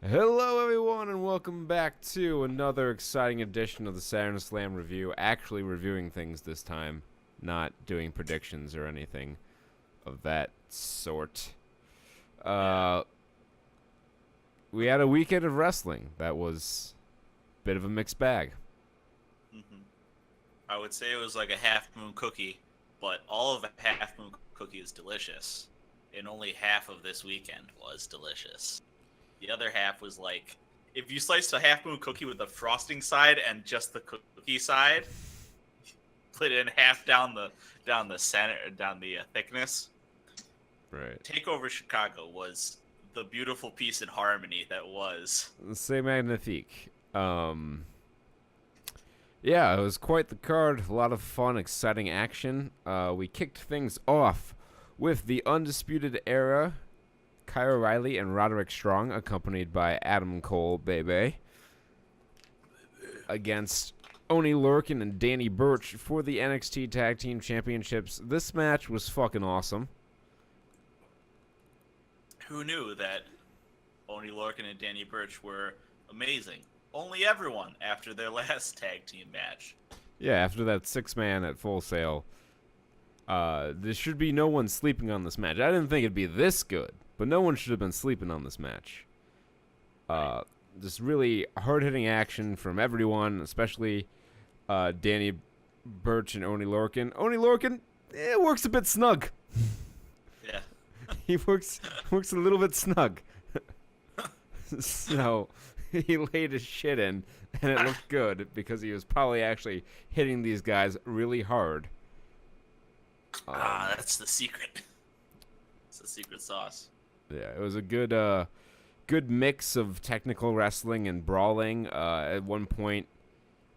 Hello, everyone, and welcome back to another exciting edition of the Saturn Slam review. Actually, reviewing things this time, not doing predictions or anything of that sort. Uh, we had a weekend of wrestling that was a bit of a mixed bag. hmm I would say it was like a half moon cookie, but all of a half moon cookie is delicious, and only half of this weekend was delicious. The other half was like if you sliced a half moon cookie with the frosting side and just the cookie side, split it in half down the center down the thickness. Right. Takeover Chicago was the beautiful piece in harmony that was. C'est magnifique. Yeah, it was quite the card. A lot of fun, exciting action. We kicked things off with the Undisputed Era, Kyle O'Reilly and Roderick Strong, accompanied by Adam Cole, Bebe, against Oni Lorcan and Danny Burch for the NXT Tag Team Championships. This match was fucking awesome. Who knew that Oni Lorcan and Danny Burch were amazing? Only everyone after their last tag team match. Yeah, after that 6-man at Full Sail, there should be no one sleeping on this match. I didn't think it'd be this good, but no one should have been sleeping on this match. Just really hard-hitting action from everyone, especially Danny Burch and Oni Lorcan. Oni Lorcan, works a bit snug. Yeah. He works a little bit snug. So he laid his shit in, and it looked good because he was probably actually hitting these guys really hard. That's the secret. It's the secret sauce. Yeah, it was a good mix of technical wrestling and brawling. At one point,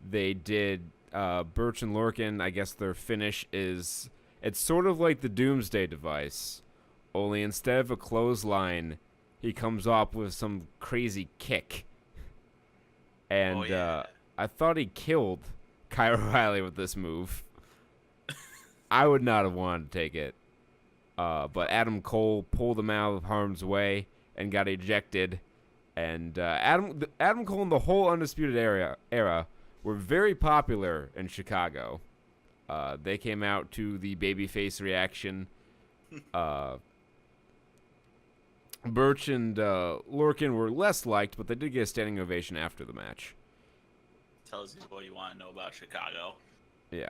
they did Burch and Lorcan. I guess their finish is it's sort of like the Doomsday Device, only instead of a clothesline, he comes up with some crazy kick. And Oh yeah. I thought he killed Kyle O'Reilly with this move. I would not have wanted to take it. But Adam Cole pulled him out of harm's way and got ejected. And Adam Cole and the whole Undisputed era were very popular in Chicago. They came out to the babyface reaction. Burch and Lorcan were less liked, but they did get a standing ovation after the match. Tells you what you want to know about Chicago Yeah.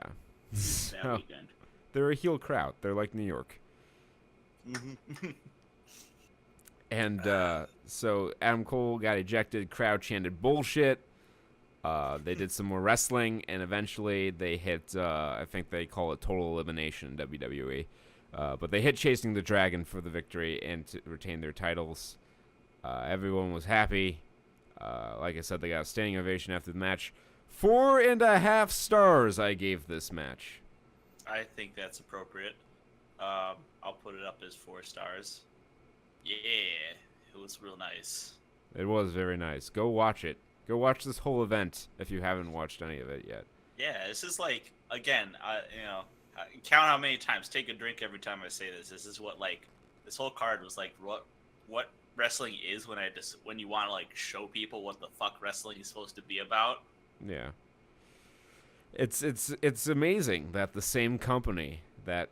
that So, weekend. they're a heel crowd. They're like New York. And so Adam Cole got ejected. Crowd chanted bullshit. They did some more wrestling, and eventually they hit, I think they call it total elimination in WWE. But they hit Chasing the Dragon for the victory and to retain their titles. Everyone was happy. Like I said, they got a standing ovation after the match. 4.5 stars I gave this match. I think that's appropriate. I'll put it up as 4 stars. Yeah, it was real nice. It was very nice. Go watch it. Go watch this whole event if you haven't watched any of it yet. Yeah, this is like again, count how many times. Take a drink every time I say this. This is what this whole card was like. What wrestling is when you want to like show people what the fuck wrestling is supposed to be about. Yeah. It's amazing that the same company that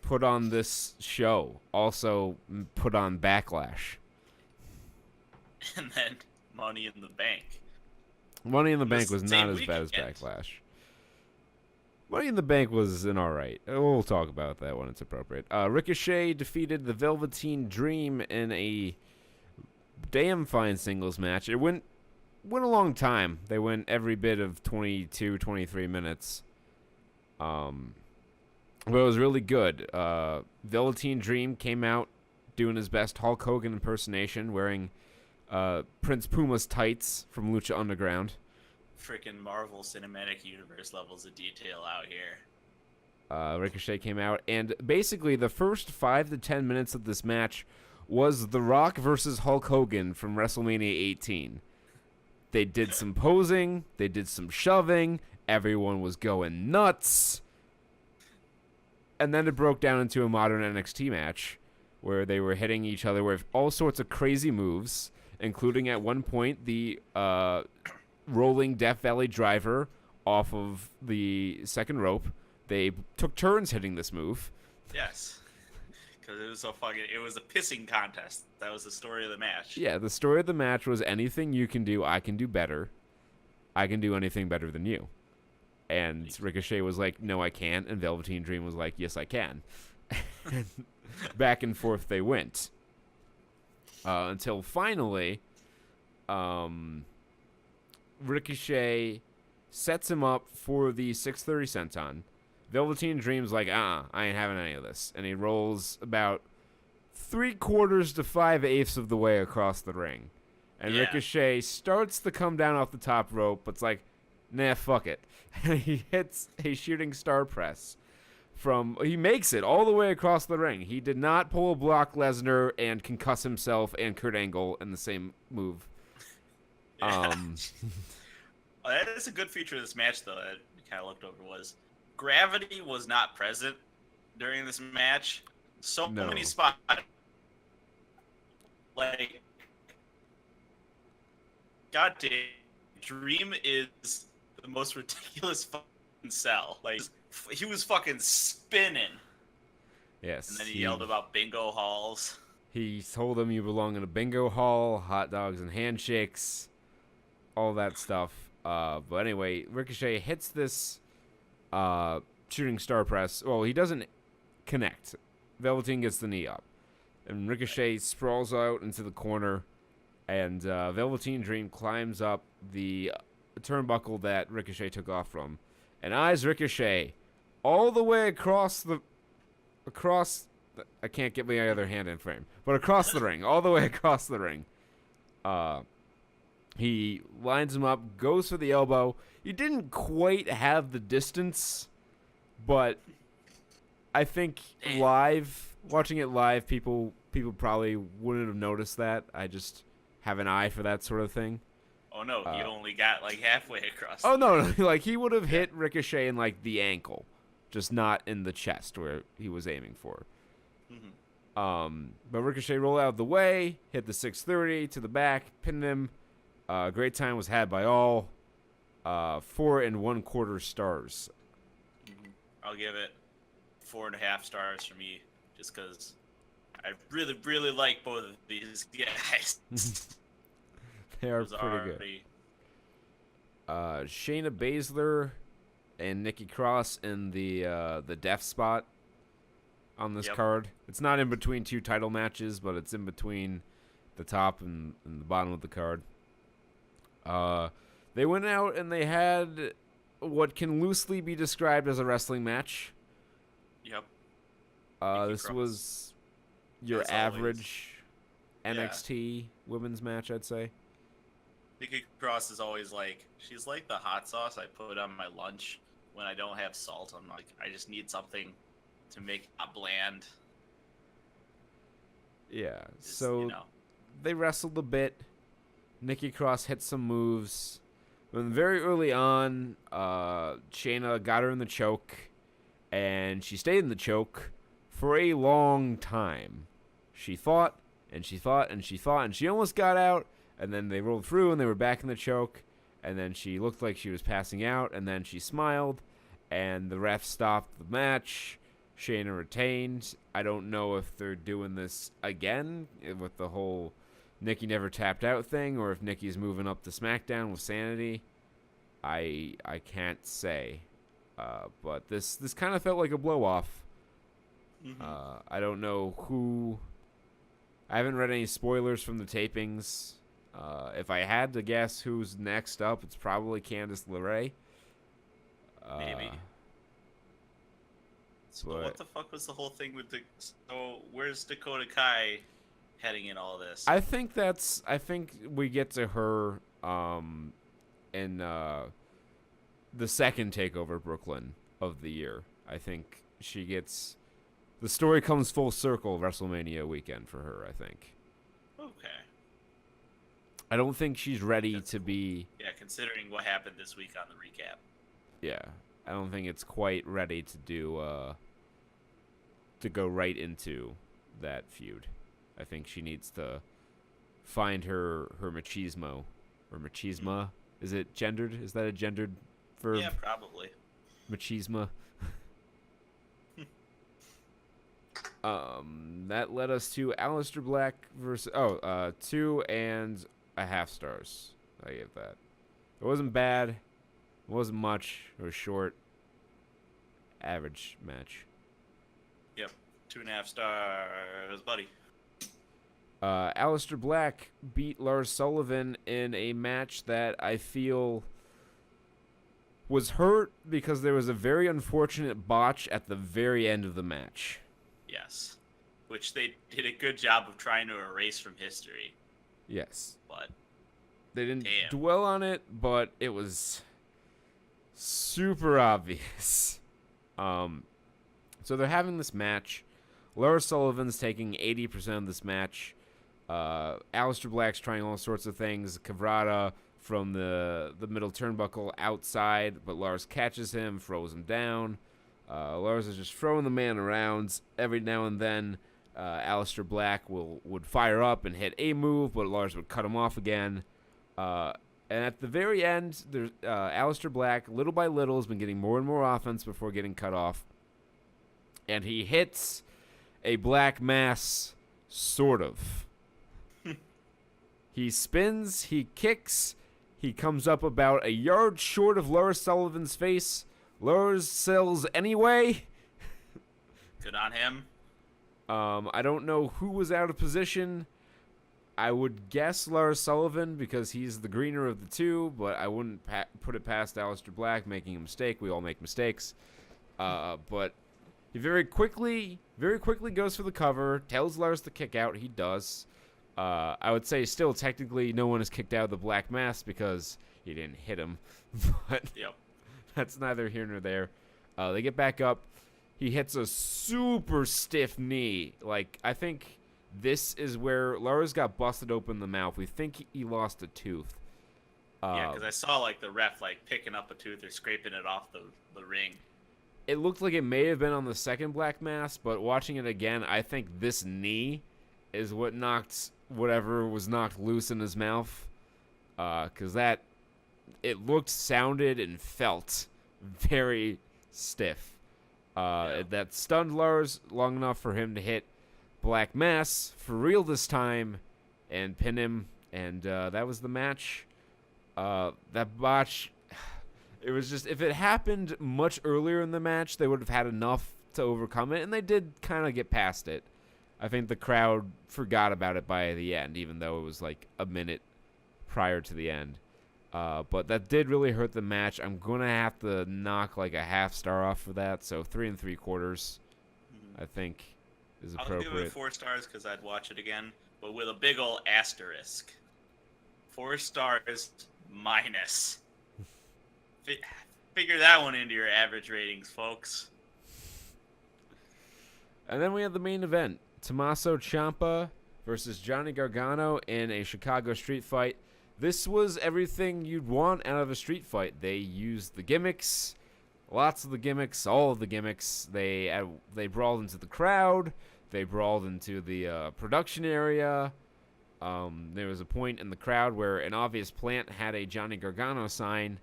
put on this show also put on Backlash. And then Money in the Bank. Money in the Bank The was same not as bad as weekend. Backlash. Money in the Bank was an alright. We'll talk about that when it's appropriate. Ricochet defeated the Velveteen Dream in a damn fine singles match. It went a long time. They went every bit of 22, 23 minutes. But it was really good. Velveteen Dream came out doing his best Hulk Hogan impersonation, wearing Prince Puma's tights from Lucha Underground. Freaking Marvel Cinematic Universe levels of detail out here. Ricochet came out, and basically the first 5 to 10 minutes of this match was The Rock versus Hulk Hogan from WrestleMania 18. They did some posing, they did some shoving, everyone was going nuts. And then it broke down into a modern NXT match where they were hitting each other with all sorts of crazy moves. including at one point the rolling Death Valley driver off of the second rope. They took turns hitting this move. Yes. Because it was a pissing contest. That was the story of the match. Yeah, the story of the match was anything you can do, I can do better. I can do anything better than you. And Ricochet was like, no, I can't. And Velveteen Dream was like, yes, I can. Back and forth they went. Until finally, Ricochet sets him up for the 630 senton. Velveteen Dream's like, I ain't having any of this. And he rolls about 3/4 to 5/8 of the way across the ring. And Ricochet starts to come down off the top rope, but it's like, nah, fuck it. And he hits a shooting star press. He makes it all the way across the ring. He did not pull a Brock Lesnar and concuss himself and Kurt Angle in the same move. Yeah. That is a good feature of this match, though, that we kind of looked over, was gravity was not present during this match. So many spots. Like, goddamn, Dream is the most ridiculous fucking sell. Like, he was fucking spinning. Yes. And then he yelled about bingo halls. He told him you belong in a bingo hall, hot dogs and handshakes, all that stuff. But anyway, Ricochet hits this shooting star press. Well, he doesn't connect. Velveteen gets the knee up. And Ricochet sprawls out into the corner. And Velveteen Dream climbs up the turnbuckle that Ricochet took off from. And eyes Ricochet all the way across I can't get my other hand in frame. But across the ring. All the way across the ring. He lines him up, goes for the elbow. He didn't quite have the distance, but I think watching it live, people probably wouldn't have noticed that. I just have an eye for that sort of thing. Oh no, he only got like halfway across. Oh no, like he would have hit Ricochet in like the ankle, just not in the chest where he was aiming for. Mm-hmm. But Ricochet rolled out of the way, hit the 630 to the back, pinned him. Great time was had by all. 4 1/4 stars. I'll give it 4.5 stars for me, just because I really, really like both of these guys. They are pretty good. Shayna Baszler and Nikki Cross in the death spot on this card. It's not in between two title matches, but it's in between the top and the bottom of the card. They went out and they had what can loosely be described as a wrestling match. Yep. This was your average NXT women's match, I'd say. Nikki Cross is always like, she's like the hot sauce I put on my lunch when I don't have salt. I'm like, I just need something to make it bland. Yeah, so they wrestled a bit. Nikki Cross hit some moves. And very early on, Shayna got her in the choke, and she stayed in the choke for a long time. She fought, and she fought, and she fought, and she almost got out, and then they rolled through, and they were back in the choke, and then she looked like she was passing out, and then she smiled, and the ref stopped the match. Shayna retained. I don't know if they're doing this again with the whole Nikki never tapped out thing, or if Nikki's moving up to SmackDown with Sanity. I can't say. But this kind of felt like a blow-off. Mm-hmm. I don't know who... I haven't read any spoilers from the tapings. If I had to guess who's next up, it's probably Candice LeRae. Maybe. So what the fuck was the whole thing with so where's Dakota Kai heading in all this? I think we get to her in the second Takeover Brooklyn of the year. I think she gets the story comes full circle WrestleMania weekend for her, I think. Okay. I don't think she's ready to be... Yeah, considering what happened this week on the recap. Yeah. I don't think it's quite ready to do... to go right into that feud. I think she needs to find her machismo or machisma. Is it gendered? Is that a gendered verb? Yeah, probably. Machisma. That led us to Aleister Black versus 2.5 stars. I gave that. It wasn't bad. It wasn't much. It was short. Average match. Yep. 2.5 stars, buddy. Aleister Black beat Lars Sullivan in a match that I feel was hurt because there was a very unfortunate botch at the very end of the match. Yes. Which they did a good job of trying to erase from history. Yes. But they didn't dwell on it, but it was super obvious. So they're having this match. Lars Sullivan's taking 80% of this match. Aleister Black's trying all sorts of things. Cavrata from the middle turnbuckle outside, but Lars catches him, throws him down. Lars is just throwing the man around. Every now and then, Aleister Black would fire up and hit a move, but Lars would cut him off again. And at the very end, there's Aleister Black, little by little, has been getting more and more offense before getting cut off. And he hits a Black Mass, sort of. He spins, he kicks, he comes up about a yard short of Lars Sullivan's face. Lars sells anyway. Good on him. I don't know who was out of position. I would guess Lars Sullivan because he's the greener of the two, but I wouldn't put it past Aleister Black making a mistake. We all make mistakes. But he very quickly goes for the cover, tells Lars to kick out. He does. I would say still technically no one is kicked out of the Black Mass because he didn't hit him. But yep. That's neither here nor there. They get back up. He hits a super stiff knee. Like, I think this is where Lars got busted open in the mouth. We think he lost a tooth. Yeah, because I saw, like, the ref, like, picking up a tooth or scraping it off the ring. It looked like it may have been on the second Black Mass, but watching it again, I think this knee is what knocked whatever was knocked loose in his mouth. Because it looked, sounded, and felt very stiff. That stunned Lars long enough for him to hit Black Mass for real this time and pin him. And that was the match. That botch, it was just, if it happened much earlier in the match, they would have had enough to overcome it. And they did kind of get past it. I think the crowd forgot about it by the end, even though it was like a minute prior to the end. But that did really hurt the match. I'm going to have to knock like a half star off for that. So 3 3/4, I think, is appropriate. I'll give it 4 stars because I'd watch it again, but with a big ol' asterisk. 4 stars minus. Figure that one into your average ratings, folks. And then we have the main event. Tommaso Ciampa versus Johnny Gargano in a Chicago street fight. This was everything you'd want out of a street fight. They used the gimmicks, lots of the gimmicks, all of the gimmicks. They brawled into the crowd. They brawled into the production area. There was a point in the crowd where an obvious plant had a Johnny Gargano sign.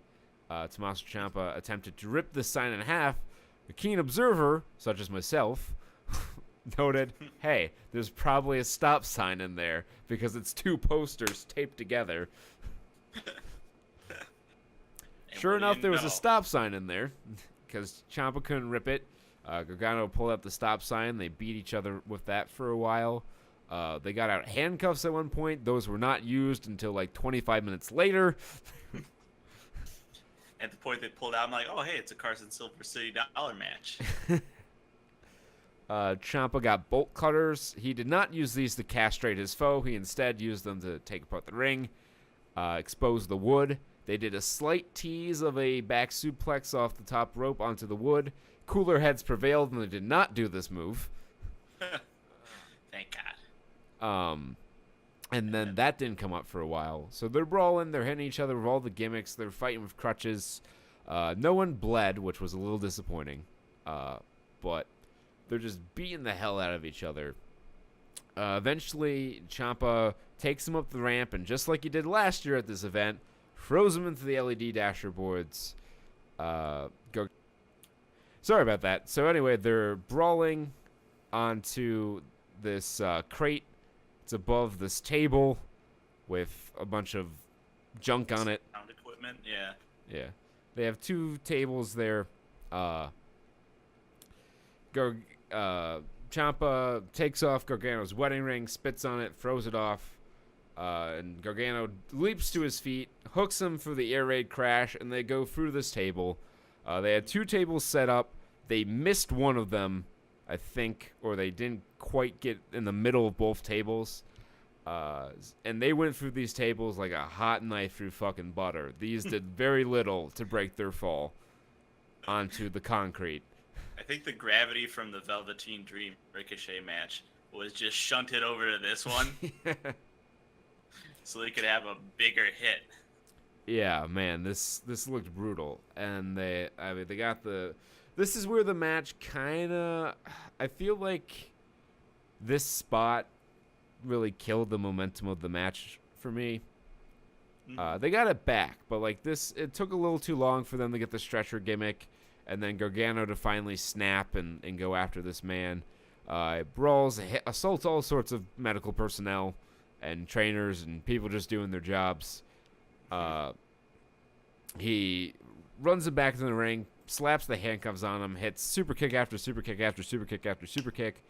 Tommaso Ciampa attempted to rip this sign in half. A keen observer, such as myself, noted, hey, there's probably a stop sign in there because it's 2 posters taped together. Sure enough, there was a stop sign in there because Ciampa couldn't rip it. Gargano pulled up the stop sign. They beat each other with that for a while. They got out handcuffs at one point. Those were not used until like 25 minutes later. At the point they pulled out, I'm like, oh, hey, it's a Carson Silver City Dollar match. Ciampa got bolt cutters. He did not use these to castrate his foe. He instead used them to take apart the ring, expose the wood. They did a slight tease of a back suplex off the top rope onto the wood. Cooler heads prevailed, and they did not do this move. Thank God. And then that didn't come up for a while. So they're brawling. They're hitting each other with all the gimmicks. They're fighting with crutches. No one bled, which was a little disappointing. But they're just beating the hell out of each other. Eventually, Ciampa takes him up the ramp, and just like he did last year at this event, throws him into the LED dasher boards. Sorry about that. So anyway, they're brawling onto this crate. It's above this table with a bunch of junk on it. Sound equipment, yeah. Yeah. They have two tables there. Ciampa takes off Gargano's wedding ring, spits on it, throws it off. And Gargano leaps to his feet, hooks him for the air raid crash, and they go through this table. They had two tables set up. They missed one of them, I think, or they didn't quite get in the middle of both tables. And they went through these tables like a hot knife through fucking butter. These did very little to break their fall onto the concrete. I think the gravity from the Velveteen Dream Ricochet match was just shunted over to this one. So they could have a bigger hit. Yeah, man, this looked brutal. And they got the... This is where the match kind of... I feel like this spot really killed the momentum of the match for me. They got it back, but like this, it took a little too long for them to get the stretcher gimmick, and then Gargano to finally snap and go after this man. Brawls, assaults all sorts of medical personnel and trainers and people just doing their jobs. He runs him back to the ring, slaps the handcuffs on him, hits super kick after super kick after super kick after super kick,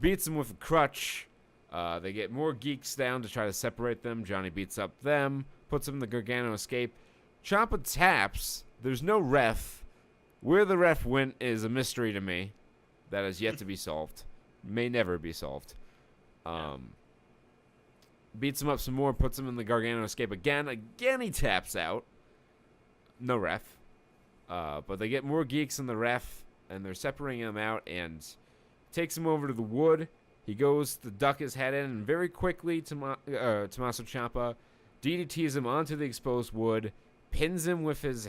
beats him with a crutch. They get more geeks down to try to separate them. Johnny beats up them, puts him in the Gargano escape. Ciampa taps. There's no ref. Where the ref went is a mystery to me. That is yet to be solved. May never be solved. Beats him up some more, puts him in the Gargano escape again. Again, he taps out. No ref. But they get more geeks in the ref, and they're separating him out, and takes him over to the wood. He goes to duck his head in, and very quickly, Tommaso Ciampa DDTs him onto the exposed wood, pins him with his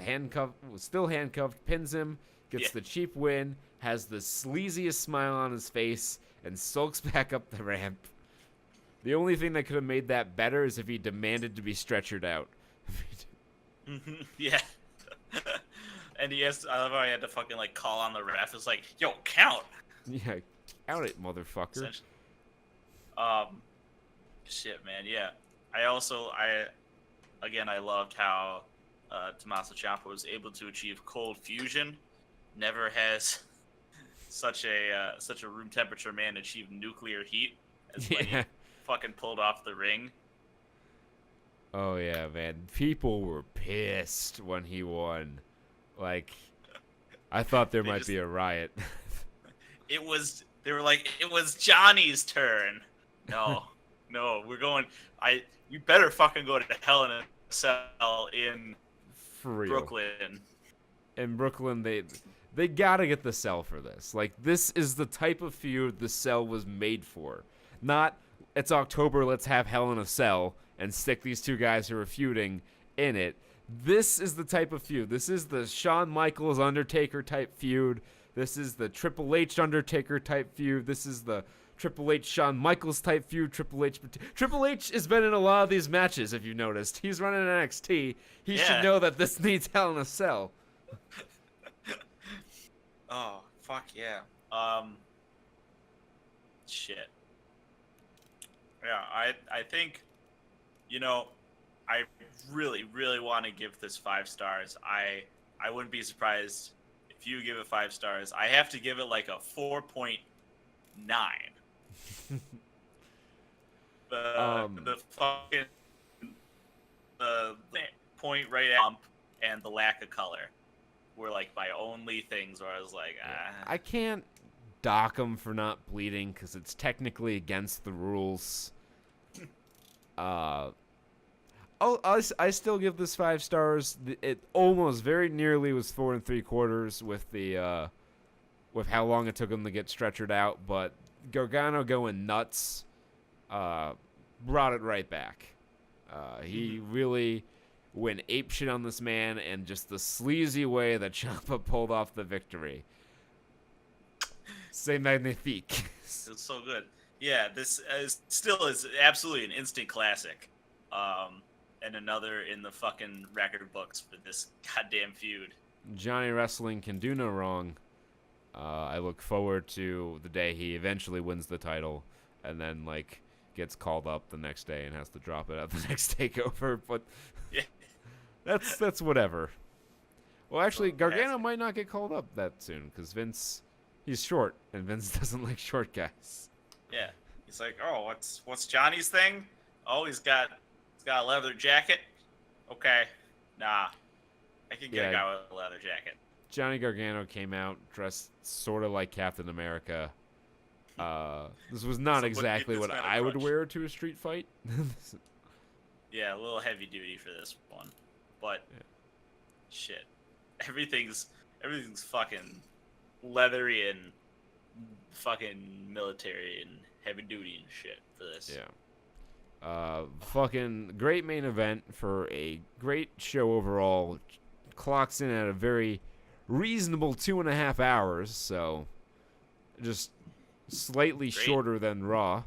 still handcuffed, pins him, gets the cheap win, has the sleaziest smile on his face, and sulks back up the ramp. The only thing that could have made that better is if he demanded to be stretchered out. Yeah. And I love how he had to fucking like call on the ref. It's like, yo, count. Yeah, count it, motherfucker. Shit, man. Yeah. I loved how Tommaso Ciampa was able to achieve cold fusion. Never has such a room temperature man achieved nuclear heat as when he fucking pulled off the ring. Oh yeah, man. People were pissed when he won. Like, I thought there might be a riot. They were like, it was Johnny's turn. No, you better fucking go to Hell in a Cell in Brooklyn. In Brooklyn, they gotta get the Cell for this. Like, this is the type of feud the Cell was made for. Not, it's October, let's have Hell in a Cell and stick these two guys who are feuding in it. This is the type of feud. This is the Shawn Michaels Undertaker type feud. This is the Triple H Undertaker type feud. This is the Triple H Shawn Michaels type feud. Triple H has been in a lot of these matches, if you noticed. He's running NXT. He should know that this needs Hell in a Cell. Oh, fuck yeah. Shit. Yeah, I think, I really, really want to give this 5 stars. I wouldn't be surprised if you give it 5 stars. I have to give it like a 4.9. The fucking the point right at bump and the lack of color were like my only things where I was like, I can't dock him for not bleeding because it's technically against the rules. I still give this 5 stars. It almost very nearly was 4 3/4 with the with how long it took him to get stretchered out, but Gargano going nuts brought it right back. He really went apeshit on this man, and just the sleazy way that Ciampa pulled off the victory. C'est magnifique. It was so good. Yeah, this still is absolutely an instant classic. And another in the fucking record books for this goddamn feud. Johnny Wrestling can do no wrong. I look forward to the day he eventually wins the title, and then like gets called up the next day and has to drop it at the next takeover. But Yeah. that's whatever. Well, actually, Well, Gargano might not get called up that soon because Vince, he's short, and Vince doesn't like short guys. Yeah. He's like, oh, what's Johnny's thing? Oh, he's got a leather jacket. Okay, nah, I can get a guy with a leather jacket. Johnny Gargano came out dressed sort of like Captain America. This was not exactly what I would wear to a street fight. Yeah, a little heavy duty for this one, but shit, everything's fucking leathery and fucking military and heavy duty and shit for this. Yeah. Fucking great main event for a great show overall. Clocks in at a very reasonable 2.5 hours, so just slightly shorter than Raw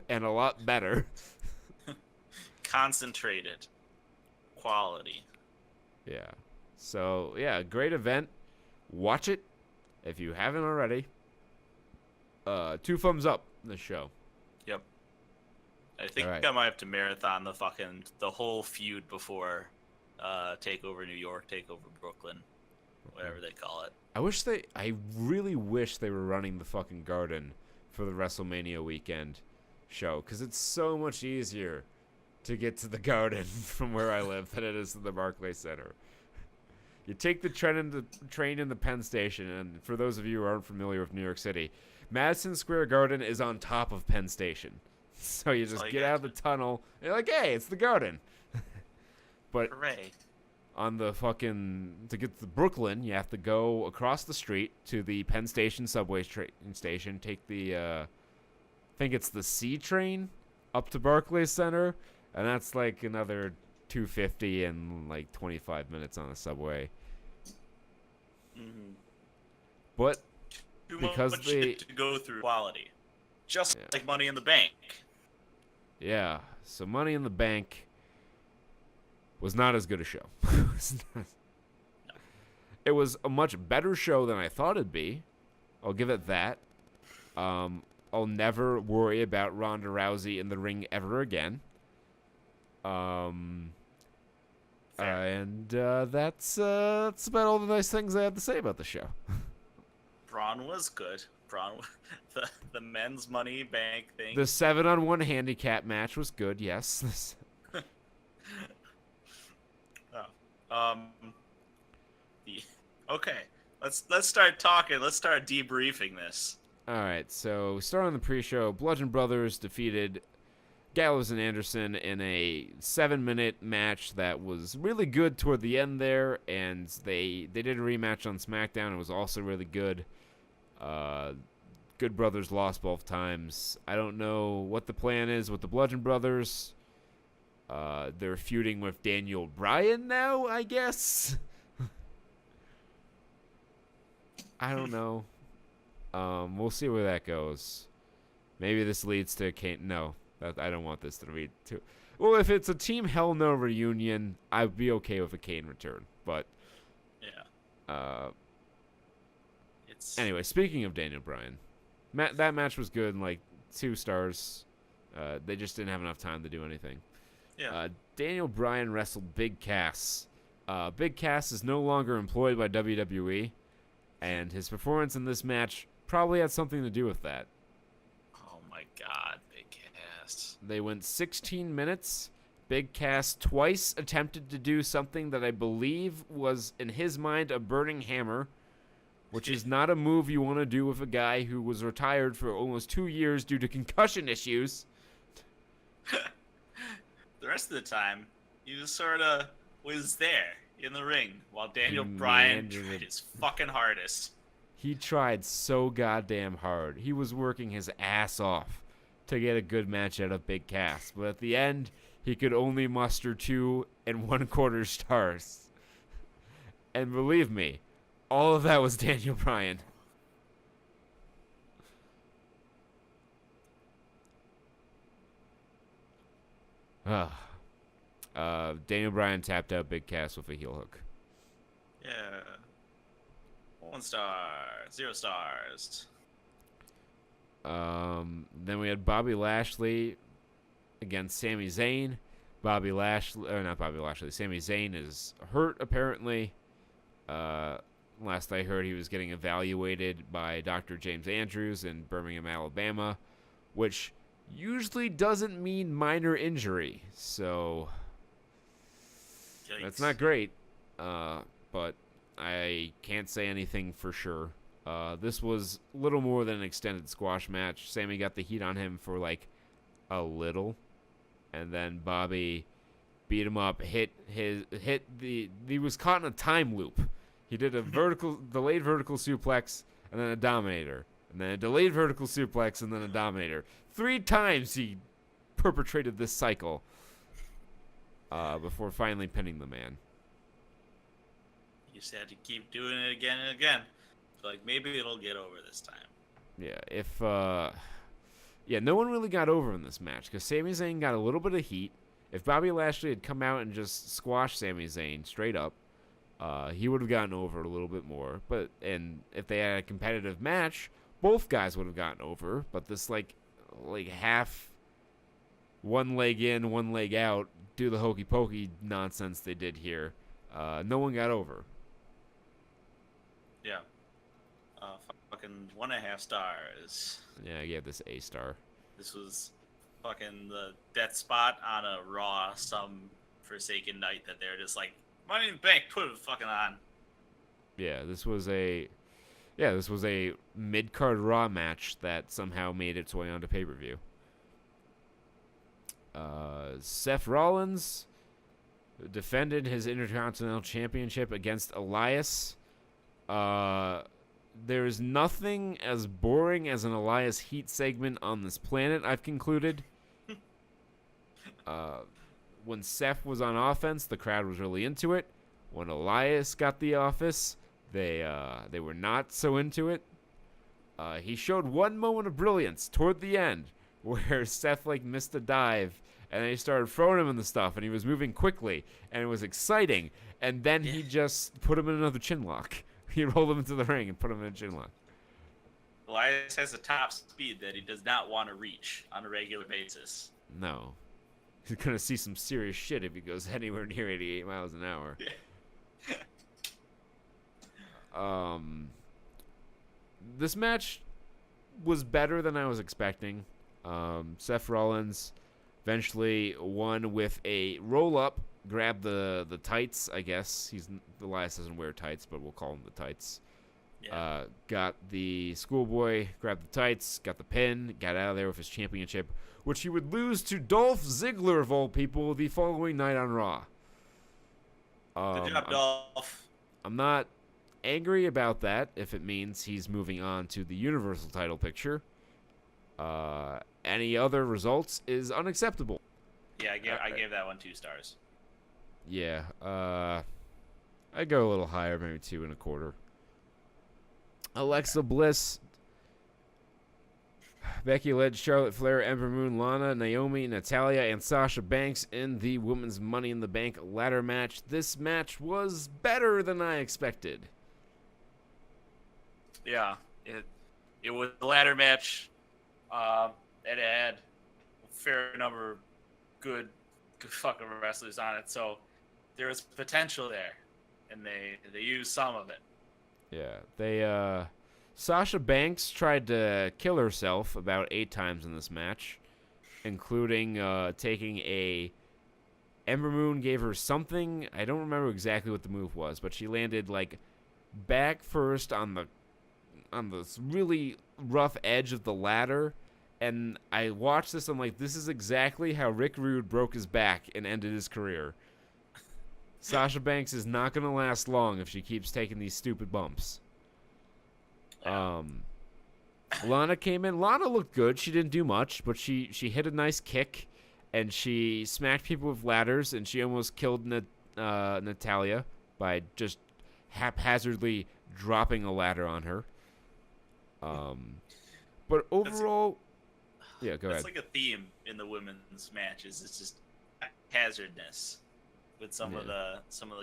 and a lot better. Concentrated quality. Yeah. So, yeah, great event. Watch it if you haven't already. 2 thumbs up the show. Yep. I think I might have to marathon the whole feud before Takeover New York, Takeover Brooklyn, whatever they call it. I really wish they were running the fucking Garden for the WrestleMania weekend show, because it's so much easier to get to the Garden from where I live than it is to the Barclays Center. You take the train in the Penn Station, and for those of you who aren't familiar with New York City, Madison Square Garden is on top of Penn Station. So you just get out of the tunnel, and you're like, hey, it's the Garden. But hooray. On the to get to Brooklyn, you have to go across the street to the Penn Station subway station, take the, I think it's the C train up to Barclays Center, and that's like another $2.50 and like 25 minutes on the subway. Mm-hmm. But too because much they shit to go through quality, just like Money in the Bank. Yeah, so Money in the Bank was not as good a show. It was a much better show than I thought it'd be. I'll give it that. I'll never worry about Ronda Rousey in the ring ever again. And that's about all the nice things I have to say about the show. Braun was good. The men's Money Bank thing. The 7-on-1 handicap match was good. Yes. Okay. Let's start talking. Let's start debriefing this. All right. So starting on the pre-show, Bludgeon Brothers defeated Gallows and Anderson in a 7-minute match that was really good toward the end there, and they did a rematch on SmackDown. It was also really good. Good Brothers lost both times. I don't know what the plan is with the Bludgeon Brothers. They're feuding with Daniel Bryan now, I guess. I don't know. We'll see where that goes. Maybe this leads to Kane. No, I don't want this to lead to. Well, if it's a Team Hell No reunion, I'd be okay with a Kane return. But yeah. Anyway, speaking of Daniel Bryan, that match was good, and like 2 stars. They just didn't have enough time to do anything. Yeah. Daniel Bryan wrestled Big Cass. Big Cass is no longer employed by WWE, and his performance in this match probably had something to do with that. Oh my God, Big Cass. They went 16 minutes. Big Cass twice attempted to do something that I believe was, in his mind, a burning hammer, which is not a move you want to do with a guy who was retired for almost 2 years due to concussion issues. The rest of the time, he just sort of was there in the ring while Daniel Bryan tried his fucking hardest. He tried so goddamn hard. He was working his ass off to get a good match out of Big Cass, but at the end, he could only muster 2 1/4 stars. And believe me, all of that was Daniel Bryan. Daniel Bryan tapped out Big Cass with a heel hook. Yeah. 1 star, 0 stars. Then we had Bobby Lashley against Sami Zayn. Sami Zayn is hurt, apparently. Last I heard, he was getting evaluated by Dr. James Andrews in Birmingham, Alabama, which usually doesn't mean minor injury. So Yikes. that's not great. But I can't say anything for sure. This was a little more than an extended squash match. Sammy got the heat on him for like a little, and then Bobby beat him up. He was caught in a time loop. He did a delayed vertical suplex and then a dominator, and then a delayed vertical suplex and then a dominator. 3 times he perpetrated this cycle before finally pinning the man. You just had to keep doing it again and again. Like, maybe it'll get over this time. Yeah, no one really got over in this match because Sami Zayn got a little bit of heat. If Bobby Lashley had come out and just squashed Sami Zayn straight up, he would have gotten over a little bit more. And if they had a competitive match, both guys would have gotten over. But this like half, one leg in, one leg out, do the hokey pokey nonsense they did here. No one got over. Yeah. Fucking 1.5 stars. Yeah, I gave this A star. This was fucking the death spot on a Raw some forsaken night that they're just like, Money in the Bank, put it fucking on. Yeah, this was a mid-card Raw match that somehow made its way onto pay-per-view. Seth Rollins defended his Intercontinental Championship against Elias. There is nothing as boring as an Elias Heat segment on this planet, I've concluded. When Seth was on offense, the crowd was really into it. When Elias got the office, they were not so into it. He showed one moment of brilliance toward the end where Seth missed a dive and they started throwing him in the stuff and he was moving quickly and it was exciting, and then he just put him in another chin lock. He rolled him into the ring and put him in a chin lock. Elias has a top speed that he does not want to reach on a regular basis. No. He's going to see some serious shit if he goes anywhere near 88 miles an hour. This match was better than I was expecting. Seth Rollins eventually won with a roll-up, grabbed the tights, I guess. Elias doesn't wear tights, but we'll call him the tights. Yeah. Got the schoolboy, grabbed the tights, got the pin, got out of there with his championship, which he would lose to Dolph Ziggler, of all people, the following night on Raw. Good job, Dolph. I'm not angry about that if it means he's moving on to the Universal title picture. Any other results is unacceptable. Yeah, I gave that one 2 stars. Yeah, I'd go a little higher, maybe 2.25. Alexa Bliss, Becky Lynch, Charlotte Flair, Ember Moon, Lana, Naomi, Natalya, and Sasha Banks in the Women's Money in the Bank ladder match. This match was better than I expected. Yeah, it was a ladder match. It had a fair number of good fucking wrestlers on it, so there was potential there, and they used some of it. Yeah, Sasha Banks tried to kill herself about 8 times in this match, including taking a... Ember Moon gave her something. I don't remember exactly what the move was, but she landed back first on the really rough edge of the ladder, and I watched this. I'm like, this is exactly how Rick Rude broke his back and ended his career. Sasha Banks is not going to last long if she keeps taking these stupid bumps. Lana came in. Lana looked good. She didn't do much, but she hit a nice kick, and she smacked people with ladders, and she almost killed Natalya by just haphazardly dropping a ladder on her. But overall, yeah, go ahead. It's like a theme in the women's matches. It's just haphazardness with some of the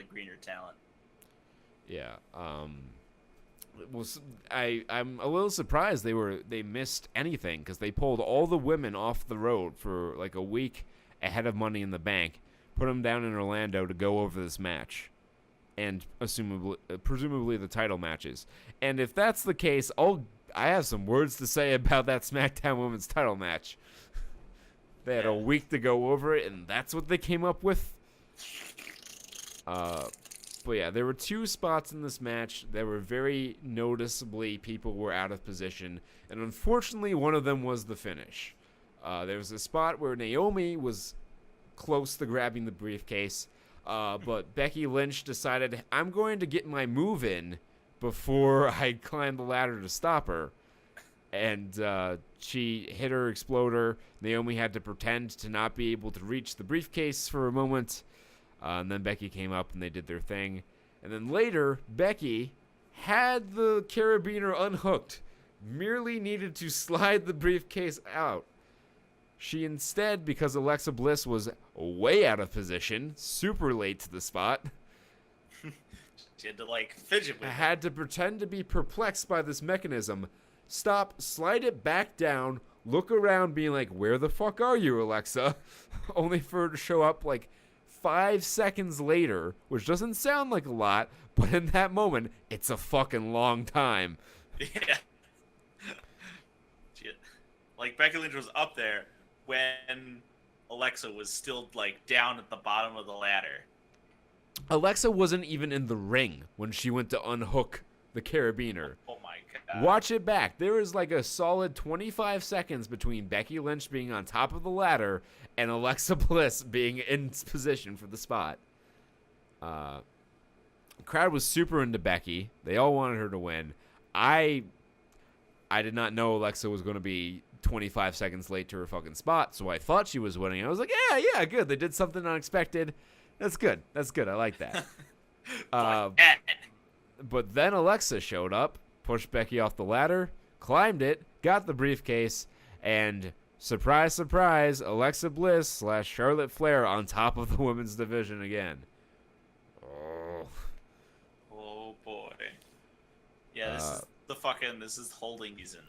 greener talent. Yeah. Well, I'm a little surprised they missed anything because they pulled all the women off the road for like a week ahead of Money in the Bank, put them down in Orlando to go over this match, and presumably the title matches. And if that's the case, I have some words to say about that SmackDown Women's title match. They had a week to go over it, and that's what they came up with. But yeah, there were two spots in this match that were very noticeably people were out of position, and unfortunately one of them was the finish. There was a spot where Naomi was close to grabbing the briefcase, but Becky Lynch decided, I'm going to get my move in before I climb the ladder to stop her. And she hit her exploder. Naomi had to pretend to not be able to reach the briefcase for a moment. And then Becky came up and they did their thing. And then later, Becky had the carabiner unhooked, merely needed to slide the briefcase out. She instead, because Alexa Bliss was way out of position, super late to the spot, she had to fidget with it. Had to pretend to be perplexed by this mechanism, stop, slide it back down, look around being like, where the fuck are you, Alexa? Only for her to show up 5 seconds later, which doesn't sound like a lot, but in that moment, it's a fucking long time. Yeah. Becky Lynch was up there when Alexa was still down at the bottom of the ladder. Alexa wasn't even in the ring when she went to unhook the carabiner. Oh my god. Watch it back. There is a solid 25 seconds between Becky Lynch being on top of the ladder and Alexa Bliss being in position for the spot. The crowd was super into Becky. They all wanted her to win. I did not know Alexa was going to be 25 seconds late to her fucking spot, so I thought she was winning. I was like, yeah, good. They did something unexpected. That's good. I like that. But then Alexa showed up, pushed Becky off the ladder, climbed it, got the briefcase, and surprise, surprise, Alexa Bliss / Charlotte Flair on top of the women's division again. Oh boy. Yeah, this is holding season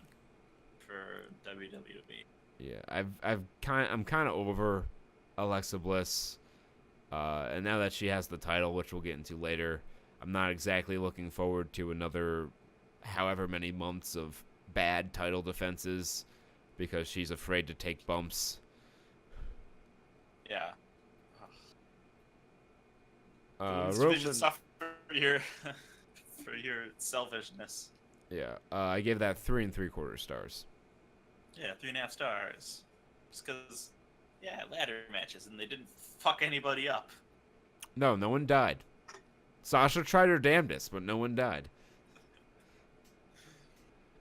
for WWE. Yeah, I'm kind of over Alexa Bliss, and now that she has the title, which we'll get into later, I'm not exactly looking forward to another however many months of bad title defenses because she's afraid to take bumps. Yeah. Roman stuff for your selfishness. Yeah, I gave that 3 3/4 stars. Yeah, 3.5 stars. Just because, ladder matches and they didn't fuck anybody up. No one died. Sasha tried her damnedest, but no one died.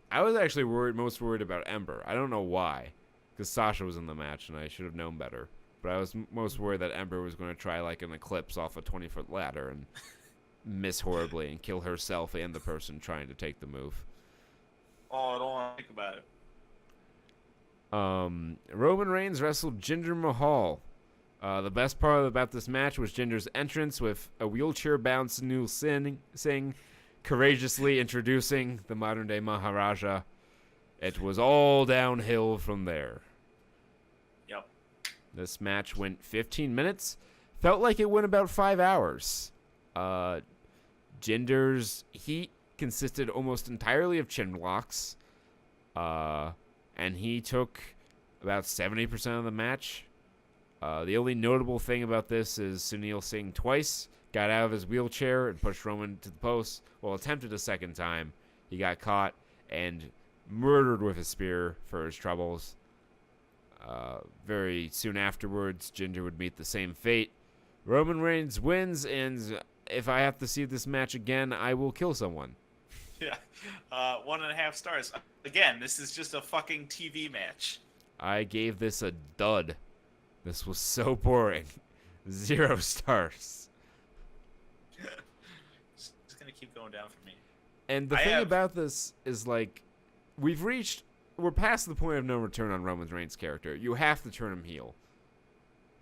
I was actually most worried about Ember. I don't know why, because Sasha was in the match and I should have known better. But I was most worried that Ember was going to try an eclipse off a 20-foot ladder and miss horribly and kill herself and the person trying to take the move. Oh, I don't want to think about it. Roman Reigns wrestled Jinder Mahal. The best part about this match was Jinder's entrance with a wheelchair-bound Sunil Singh courageously introducing the modern-day Maharaja. It was all downhill from there. Yep. This match went 15 minutes. Felt like it went about 5 hours. Jinder's heat consisted almost entirely of chin blocks. And he took about 70% of the match. The only notable thing about this is Sunil Singh twice got out of his wheelchair and pushed Roman to the post. Well, attempted a second time. He got caught and murdered with a spear for his troubles. Very soon afterwards, Jinder would meet the same fate. Roman Reigns wins, and if I have to see this match again, I will kill someone. Yeah. 1.5 stars. Again, this is just a fucking TV match. I gave this a dud. This was so boring. 0 stars. It's gonna keep going down for me. And the thing about this is we're past the point of no return on Roman Reigns' character. You have to turn him heel.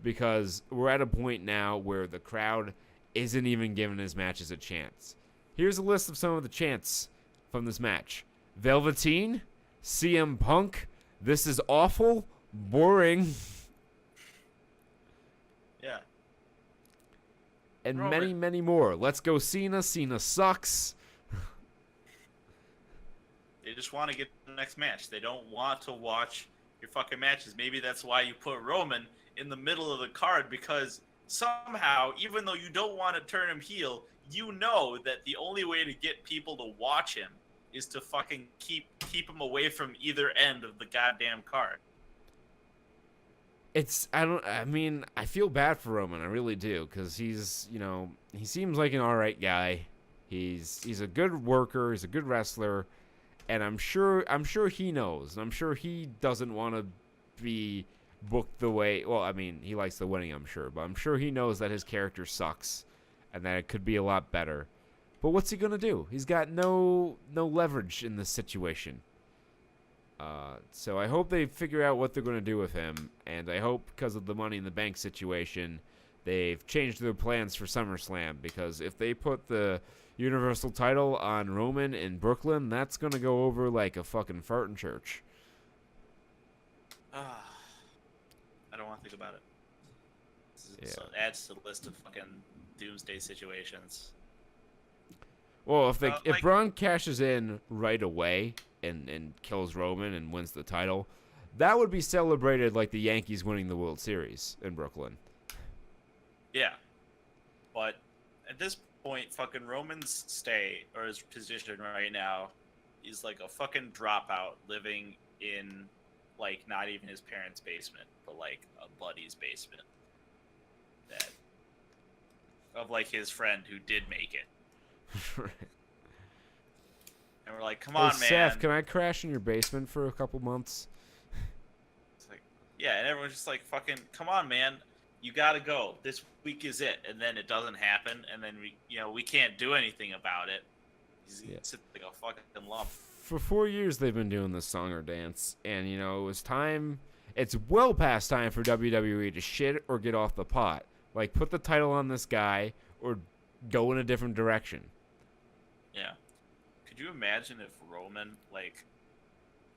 because we're at a point now where the crowd isn't even giving his matches a chance. Here's a list of some of the chants from this match. Velveteen, CM Punk, this is awful, boring. Yeah. And Roman. many, many more. Let's go Cena, Cena sucks. They just want to get the next match. They don't want to watch your fucking matches. Maybe that's why you put Roman in the middle of the card, because somehow, even though you don't want to turn him heel, you know that the only way to get people to watch him is to fucking keep him away from either end of the goddamn card. I feel bad for Roman, I really do, because he seems like an alright guy. He's a good worker, he's a good wrestler, and I'm sure he knows. I'm sure he doesn't want to be booked the way, well, I mean, he likes the winning, I'm sure, but I'm sure he knows that his character sucks and that it could be a lot better. But what's he going to do? He's got no leverage in this situation. So I hope they figure out what they're going to do with him, and I hope because of the Money in the Bank situation, they've changed their plans for SummerSlam, because if they put the Universal title on Roman in Brooklyn, that's going to go over like a fucking fart in church. I don't want to think about it. So it adds to the list of fucking doomsday situations. Well, if Braun cashes in right away and kills Roman and wins the title, that would be celebrated like the Yankees winning the World Series in Brooklyn. Yeah. But at this point, fucking Roman's stay, or his position right now, is like a fucking dropout living in, like, not even his parents' basement, but like a buddy's basement. Of like his friend who did make it. Right. And we're like, come on, man. Seth, can I crash in your basement for a couple months? It's like, yeah, and everyone's just like, fucking, come on, man. You gotta go. This week is it. And then it doesn't happen, and then we can't do anything about it. He's sitting like a fucking lump. For 4 years they've been doing this song or dance, and it was time. It's well past time for WWE to shit or get off the pot. Like, put the title on this guy or go in a different direction. Yeah. Could you imagine if Roman, like,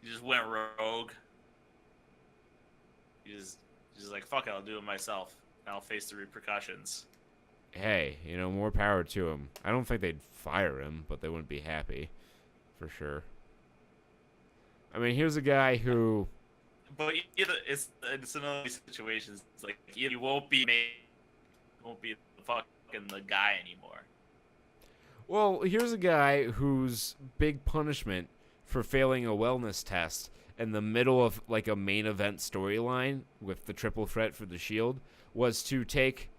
he just went rogue? He just like, fuck it, I'll do it myself. And I'll face the repercussions. Hey, more power to him. I don't think they'd fire him, but they wouldn't be happy. For sure. I mean, here's a guy who... But it's in all these situations, it's like, you won't be the guy anymore. Well, here's a guy whose big punishment for failing a wellness test in the middle of like a main event storyline with the triple threat for the Shield was to take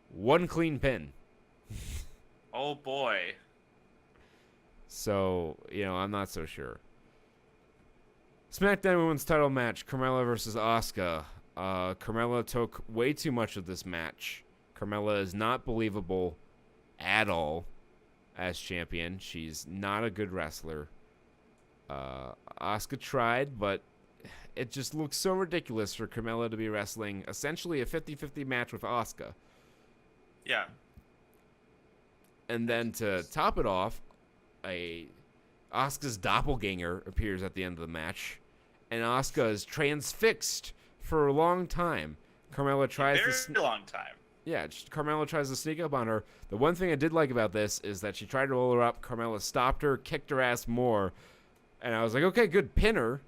one clean pin. Oh boy. So, I'm not so sure. SmackDown Women's title match, Carmella versus Asuka. Carmella took way too much of this match. Carmella is not believable at all as champion. She's not a good wrestler. Asuka tried, but it just looks so ridiculous for Carmella to be wrestling essentially a 50-50 match with Asuka. Yeah. And then to top it off, Asuka's doppelganger appears at the end of the match, and Asuka is transfixed for a long time. Carmella tries a long time. Yeah, Carmella tries to sneak up on her. The one thing I did like about this is that she tried to roll her up. Carmella stopped her, kicked her ass more, and I was like, okay, good, pin her.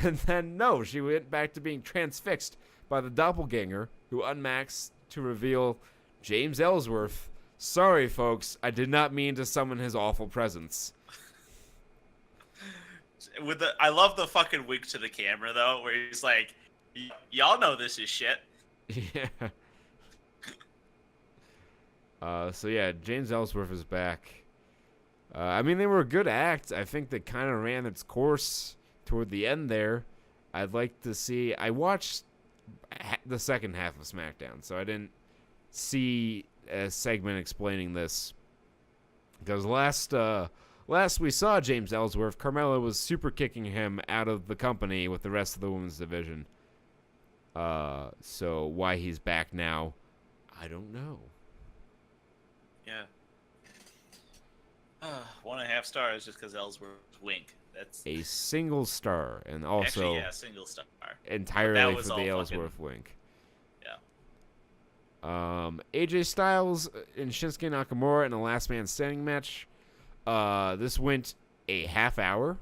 And then, no, she went back to being transfixed by the doppelganger, who unmaxed to reveal James Ellsworth. Sorry, folks, I did not mean to summon his awful presence. I love the fucking wink to the camera, though, where he's like, y'all know this is shit. Yeah. So yeah, James Ellsworth is back. I mean, they were a good act. I think they kind of ran its course toward the end there. I'd like to see... I watched the second half of SmackDown, so I didn't see a segment explaining this. Because last we saw James Ellsworth, Carmella was super kicking him out of the company with the rest of the women's division. So why he's back now, I don't know. Yeah. 1.5 stars just because Ellsworth's wink. That's A single star, and also actually, yeah, single star. entirely was for all the fucking- Ellsworth wink. Yeah. AJ Styles and Shinsuke Nakamura in a last man standing match. This went a half hour.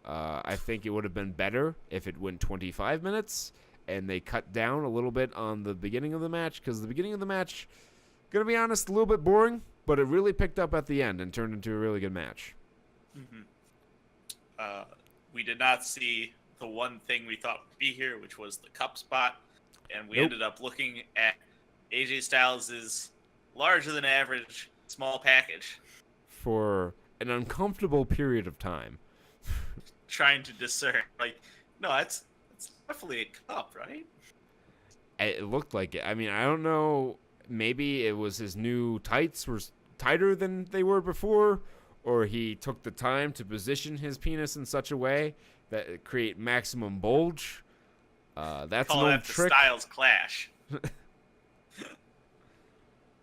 I think it would have been better if it went 25 minutes and they cut down a little bit on the beginning of the match, because the beginning of the match, gonna be honest, a little bit boring, but it really picked up at the end and turned into a really good match. Mm-hmm. We did not see the one thing we thought would be here, which was the cup spot, and we ended up looking at AJ Styles' larger than average small package. For an uncomfortable period of time. Trying to discern, like, no, it's definitely a cup, right? It looked like it. I mean, I don't know. Maybe it was his new tights were tighter than they were before, or he took the time to position his penis in such a way that it create maximum bulge. That's Call an that old the trick. Styles clash.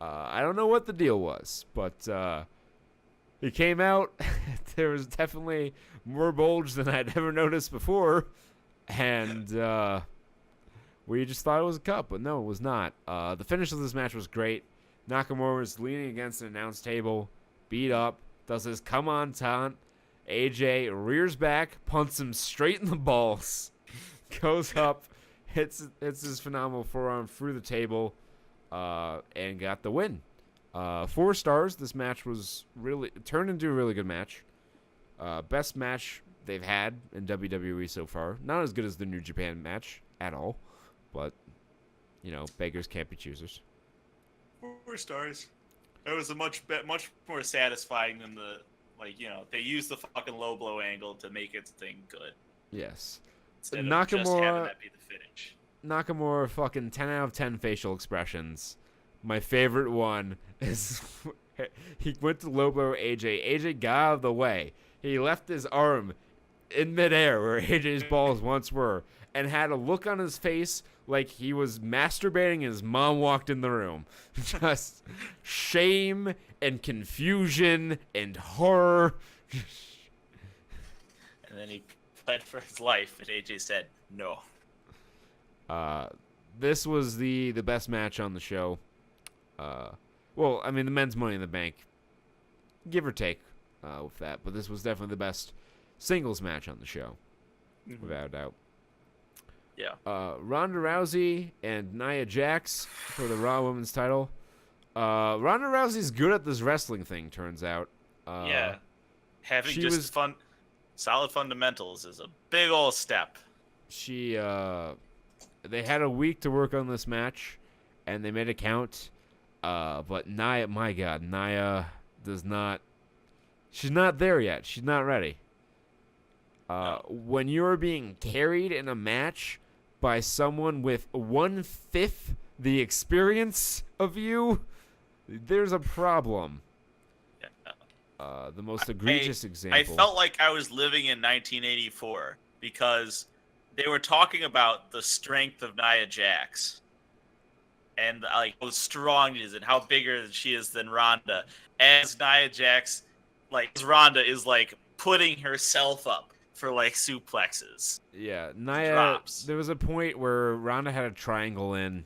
I don't know what the deal was, but he came out. There was definitely more bulge than I'd ever noticed before, and we just thought it was a cup, but no, it was not. The finish of this match was great. Nakamura was leaning against an announce table, beat up, does his come on taunt. AJ rears back, punts him straight in the balls, goes up, hits his phenomenal forearm through the table, and got the win. 4 stars. This match was really turned into a really good match. Best match they've had in WWE so far. Not as good as the New Japan match at all, but beggars can't be choosers. 4 stars. It was a much more satisfying than they used the fucking low blow angle to make its thing good. Yes. Instead of just having Nakamura that be the finish. Nakamura fucking 10 out of 10 facial expressions. My favorite one is he went to low blow AJ. AJ got out of the way. He left his arm in midair where AJ's balls once were and had a look on his face like he was masturbating and his mom walked in the room. Just shame and confusion and horror. And then he pled for his life, and AJ said no. This was the best match on the show. Well, I mean, the men's Money in the Bank, give or take with that, but this was definitely the best singles match on the show, without a doubt. Yeah. Ronda Rousey and Nia Jax for the Raw Women's title. Ronda Rousey's good at this wrestling thing, turns out. Yeah. Having just solid fundamentals is a big old step. They had a week to work on this match, and they made it count. But Nia, my God, Nia does not. She's not there yet. She's not ready. No. When you're being carried in a match by someone with 1/5 the experience of you, there's a problem. Yeah. The most egregious example. I felt like I was living in 1984 because they were talking about the strength of Nia Jax and like how strong she is and how bigger she is than Ronda. As Nia Jax, as Ronda is putting herself up for suplexes. Yeah, Nia. Drops. There was a point where Ronda had a triangle in,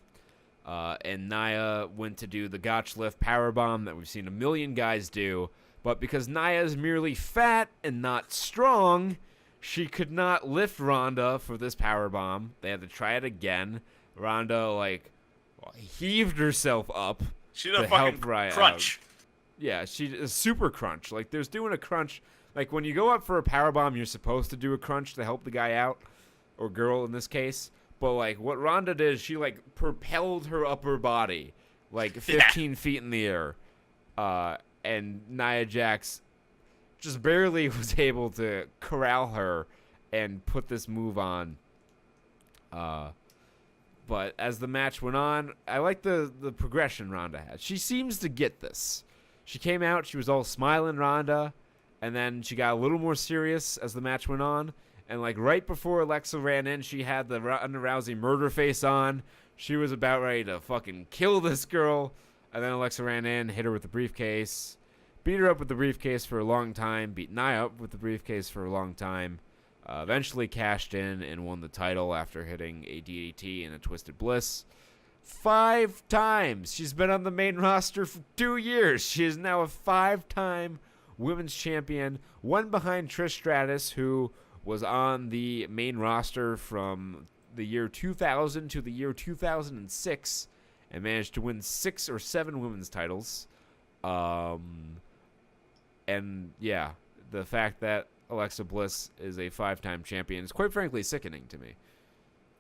and Nia went to do the gotch lift powerbomb that we've seen a million guys do, but because Nia is merely fat and not strong, she could not lift Ronda for this powerbomb. They had to try it again. Ronda heaved herself up. She did a to fucking help Riot crunch. out. Yeah, she did a super crunch. There's doing a crunch. When you go up for a powerbomb, you're supposed to do a crunch to help the guy out, or girl in this case. But what Ronda did is she propelled her upper body 15 feet in the air, and Nia Jax just barely was able to corral her and put this move on. But as the match went on, I like the progression Ronda had. She seems to get this. She came out, she was all smiling, Ronda, and then she got a little more serious as the match went on, And like right before Alexa ran in, she had the Ronda Rousey murder face on. She was about ready to fucking kill this girl. And then Alexa ran in, hit her with the briefcase, beat her up with the briefcase for a long time, beat Nia up with the briefcase for a long time. Eventually cashed in and won the title after hitting a DDT and a Twisted Bliss. 5 times. She's been on the main roster for 2 years. She is now a 5-time women's champion, one behind Trish Stratus, who was on the main roster from the year 2000 to the year 2006 and managed to win 6 or 7 women's titles. And yeah, the fact that Alexa Bliss is a 5-time champion is quite frankly sickening to me.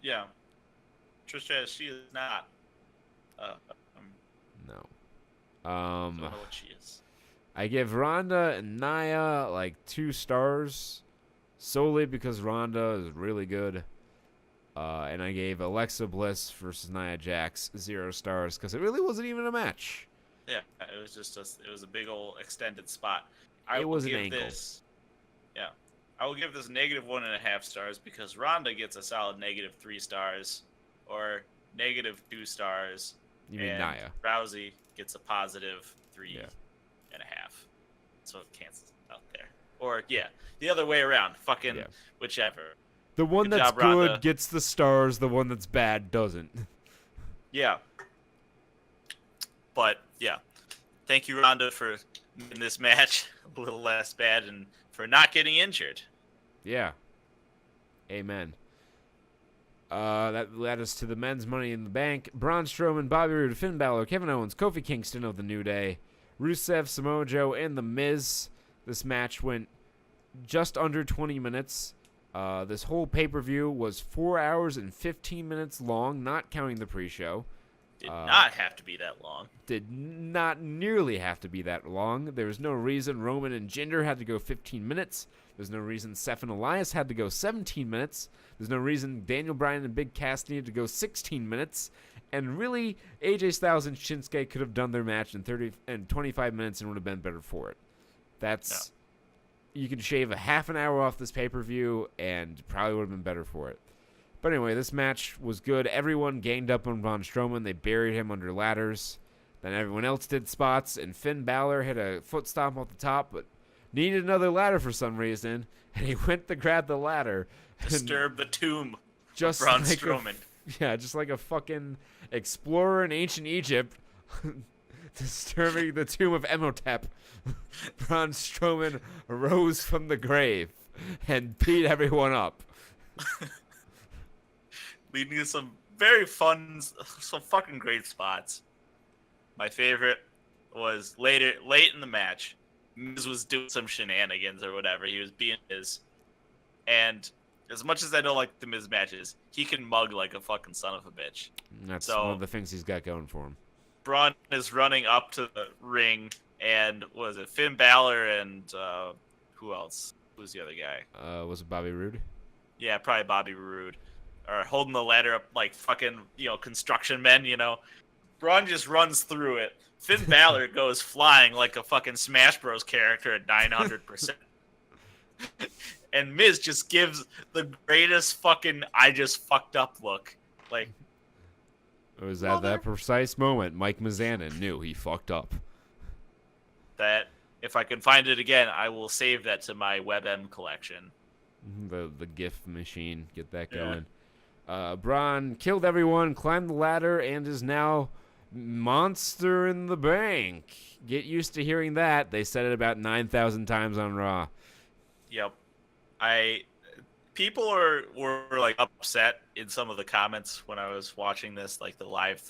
Yeah. Trish Stratus, she is not. No. I don't know what she is. I give Ronda and Nia like 2 stars solely because Ronda is really good. And I gave Alexa Bliss versus Nia Jax 0 stars because it really wasn't even a match. Yeah, it was just it was a big old extended spot. It was an angle. I will give this negative 1.5 stars because Ronda gets a solid negative 3 stars or negative 2 stars. You mean and Nia? Rousey gets a positive 3.5. Yeah. So it cancels out there. Or the other way around. Fucking whichever. The one Good that's job, Ronda. good gets the stars. The one that's bad doesn't. Yeah. But thank you, Ronda, for making this match a little less bad and for not getting injured. Yeah. Amen. That led us to the men's Money in the Bank. Braun Strowman, Bobby Roode, Finn Balor, Kevin Owens, Kofi Kingston of the New Day, Rusev, Samoa Joe, and The Miz. This match went just under 20 minutes. This whole pay-per-view was 4 hours and 15 minutes long, not counting the pre-show. Did not have to be that long. Did not nearly have to be that long. There was no reason Roman and Jinder had to go 15 minutes. There's no reason Seth and Elias had to go 17 minutes. There's no reason Daniel Bryan and Big Cass needed to go 16 minutes. And really, AJ Styles and Shinsuke could have done their match in 30 and 25 minutes and would have been better for it. That's... You can shave a half an hour off this pay-per-view and probably would have been better for it. But anyway, this match was good. Everyone ganged up on Braun Strowman. They buried him under ladders. Then everyone else did spots, and Finn Balor hit a foot stomp off the top, but needed another ladder for some reason, and he went to grab the ladder. Disturb the tomb just of Braun like Strowman. Just like a fucking explorer in ancient Egypt disturbing the tomb of Emotep. Braun Strowman rose from the grave and beat everyone up. Leading to some very fun, some fucking great spots. My favorite was late in the match. Miz was doing some shenanigans or whatever. He was being Miz. And as much as I don't like the Miz matches, he can mug like a fucking son of a bitch. That's one of the things he's got going for him. Braun is running up to the ring, and was it Finn Balor and who else? Who's the other guy? Was it Bobby Roode? Yeah, probably Bobby Roode. Or holding the ladder up like fucking, construction men, Braun just runs through it. Finn Balor goes flying like a fucking Smash Bros. Character at 900%. And Miz just gives the greatest fucking I just fucked up look. Like, it was at that precise moment Mike Mizanin knew he fucked up. That, if I can find it again, I will save that to my WebM collection. The GIF machine. Get that going. Braun killed everyone, climbed the ladder, and is now Monster in the Bank. Get used to hearing that. They said it about 9,000 times on Raw. Yep. People were like upset in some of the comments when I was watching this, like the live,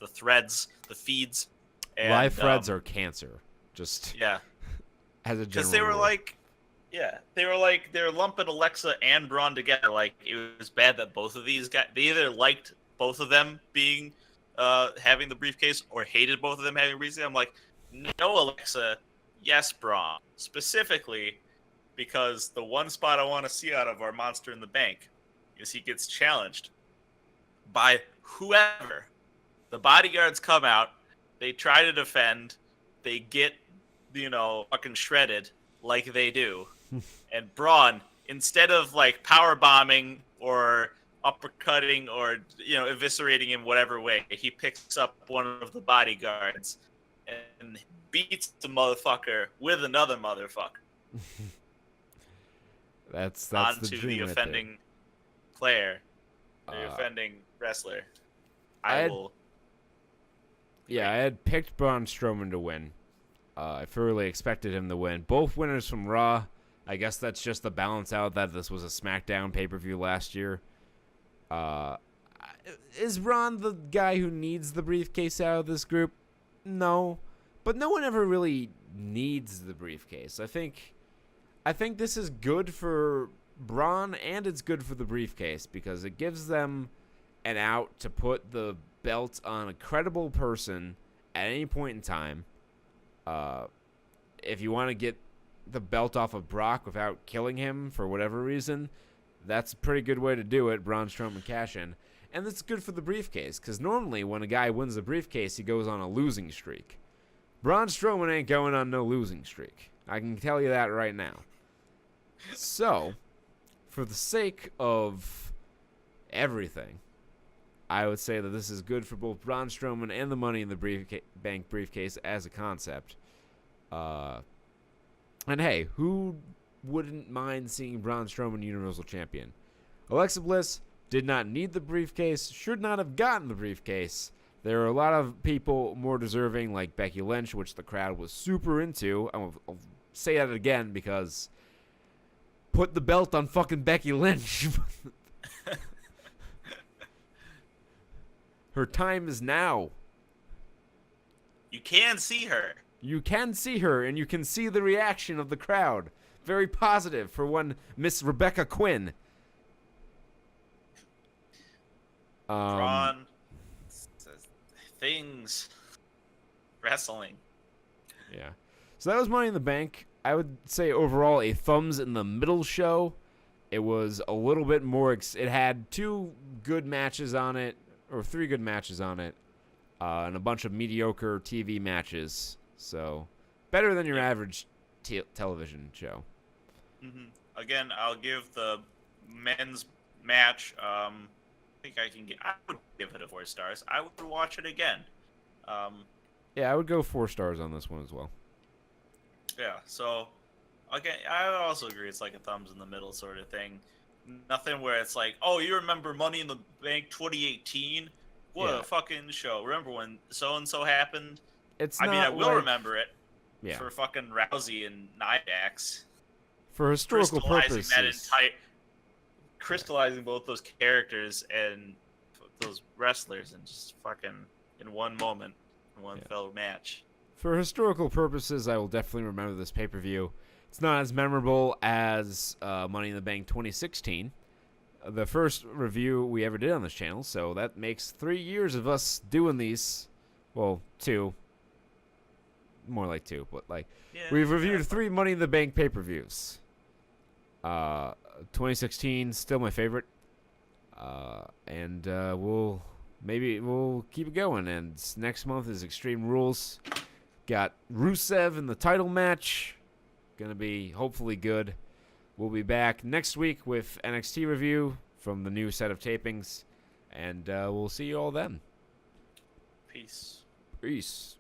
the threads, the feeds. And, live threads are cancer. Just as a general because they were rule. like, they're lumping Alexa and Braun together. Like, it was bad that both of these guys, they either liked both of them being having the briefcase or hated both of them having the briefcase. I'm like, no, Alexa, yes, Braun, specifically. Because the one spot I want to see out of our Monster in the Bank is he gets challenged by whoever. The bodyguards come out. They try to defend. They get, fucking shredded like they do. And Braun instead of like power bombing or uppercutting or eviscerating him whatever way, he picks up one of the bodyguards and beats the motherfucker with another motherfucker That's the onto dream the right offending player, the offending wrestler. I had picked Braun Strowman to win. I fully expected him to win. Both winners from Raw. I guess that's just to balance out that this was a SmackDown pay-per-view last year. Is Braun the guy who needs the briefcase out of this group? No. But no one ever really needs the briefcase. I think this is good for Braun and it's good for the briefcase because it gives them an out to put the belt on a credible person at any point in time. If you want to get the belt off of Brock without killing him for whatever reason, that's a pretty good way to do it. Braun Strowman cash in. And that's good for the briefcase because normally when a guy wins the briefcase, he goes on a losing streak. Braun Strowman ain't going on no losing streak. I can tell you that right now. So, for the sake of everything, I would say that this is good for both Braun Strowman and the Money in the Bank briefcase as a concept. And hey, who wouldn't mind seeing Braun Strowman Universal Champion? Alexa Bliss did not need the briefcase, should not have gotten the briefcase. There are a lot of people more deserving, like Becky Lynch, which the crowd was super into. I'll say that again because put the belt on fucking Becky Lynch. Her time is now. You can see her. You can see her, and you can see the reaction of the crowd. Very positive for one Miss Rebecca Quinn. Braun. Things. Wrestling. Yeah. So that was Money in the Bank. I would say overall a thumbs in the middle show. It was a little bit more... it had 2 good matches on it, or 3 good matches on it, and a bunch of mediocre TV matches. So, better than your average television show. Mm-hmm. Again, I'll give the men's match. I think I would give it a 4 stars. I would watch it again. Yeah, I would go 4 stars on this one as well. Yeah. So, again, I would also agree. It's like a thumbs in the middle sort of thing. Nothing where it's like, oh, you remember Money in the Bank 2018? What a fucking show! Remember when so and so happened? I will remember it. Yeah. For fucking Rousey and Nia Jax. For historical purposes. Crystallizing both those characters and those wrestlers and just fucking in one moment, in one fell match. For historical purposes, I will definitely remember this pay-per-view. It's not as memorable as Money in the Bank 2016. The first review we ever did on this channel, so that makes 3 years of us doing these. Well, 2. More like 2, but we've reviewed 3 Money in the Bank pay-per-views. 2016 still my favorite, and we'll keep it going. And next month is Extreme Rules. Got Rusev in the title match, gonna be hopefully good. We'll be back next week with NXT review from the new set of tapings, and we'll see you all then. Peace. Peace.